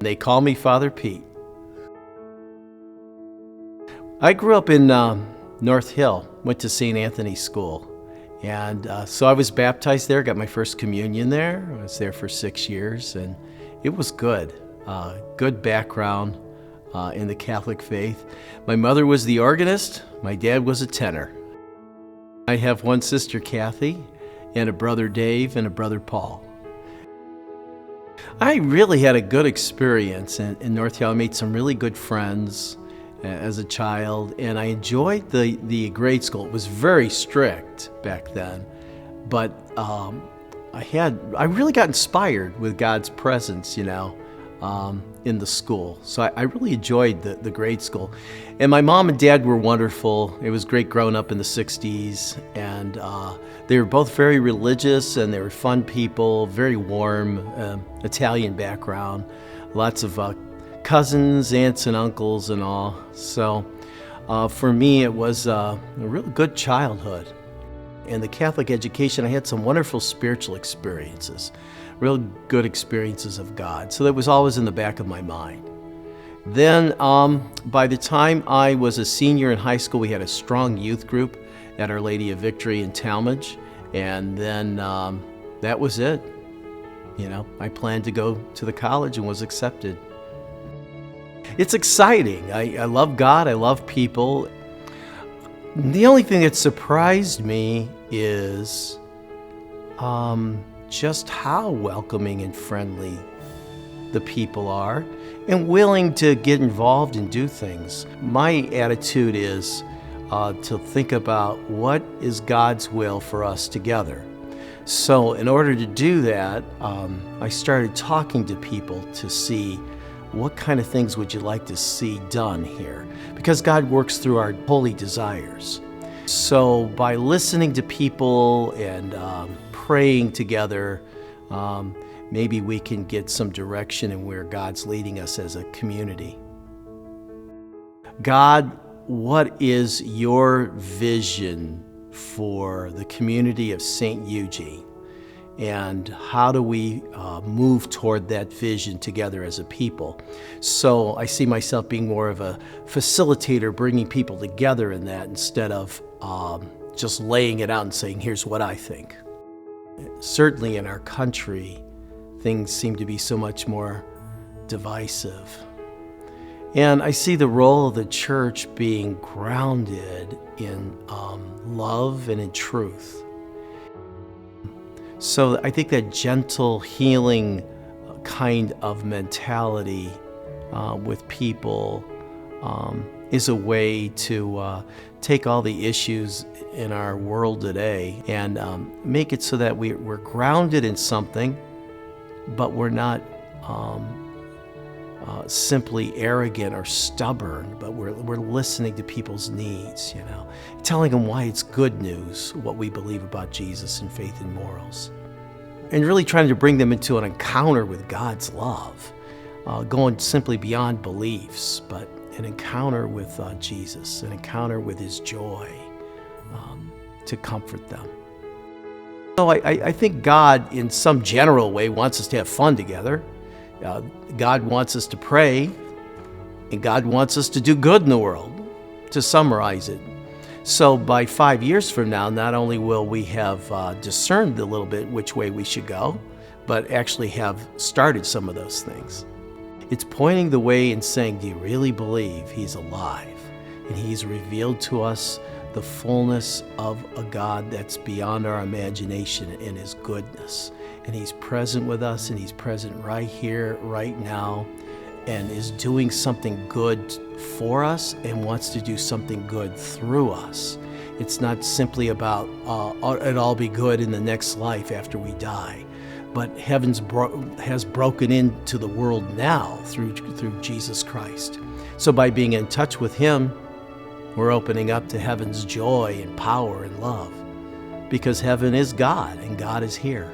They call me Father Pete. I grew up in North Hill, went to St. Anthony's School. And so I was baptized there, got my first communion there. I was there for 6 years, and it was good. Good background in the Catholic faith. My mother was the organist. My dad was a tenor. I have one sister, Kathy, and a brother, Dave, and a brother, Paul. I really had a good experience in North Hill. I made some really good friends as a child, and I enjoyed the grade school. It was very strict back then, but I really got inspired with God's presence, in the school. So I really enjoyed the grade school. And my mom and dad were wonderful. It was great growing up in the 60s, and they were both very religious, and they were fun people, very warm, Italian background, lots of cousins, aunts, and uncles and all. So for me, it was a really good childhood. In the Catholic education, I had some wonderful spiritual experiences, real good experiences of God. So that was always in the back of my mind. Then by the time I was a senior in high school, we had a strong youth group at Our Lady of Victory in Talmadge. And then that was it. I planned to go to the college and was accepted. It's exciting. I love God. I love people. The only thing that surprised me is just how welcoming and friendly the people are and willing to get involved and do things. My attitude is to think about what is God's will for us together. So in order to do that, I started talking to people to see what kind of things would you like to see done here? Because God works through our holy desires. So by listening to people and praying together, maybe we can get some direction in where God's leading us as a community. God, what is your vision for the community of St. Eugene? And how do we move toward that vision together as a people? So I see myself being more of a facilitator, bringing people together in that instead of just laying it out and saying, here's what I think. Certainly in our country, things seem to be so much more divisive. And I see the role of the church being grounded in love and in truth. So I think that gentle, healing kind of mentality with people is a way to take all the issues in our world today and make it so that we're grounded in something, but we're not simply arrogant or stubborn, but we're listening to people's needs, telling them why it's good news, what we believe about Jesus and faith and morals, and really trying to bring them into an encounter with God's love, going simply beyond beliefs, but an encounter with Jesus, an encounter with His joy to comfort them. So I think God, in some general way, wants us to have fun together. God wants us to pray, and God wants us to do good in the world, to summarize it. So by 5 years from now, not only will we have discerned a little bit which way we should go, but actually have started some of those things. It's pointing the way and saying, do you really believe He's alive? And He's revealed to us the fullness of a God that's beyond our imagination in His goodness. And He's present with us, and He's present right here, right now, and is doing something good for us and wants to do something good through us. It's not simply about it all be good in the next life after we die, but heaven has broken into the world now through Jesus Christ. So by being in touch with Him, we're opening up to heaven's joy and power and love, because heaven is God and God is here.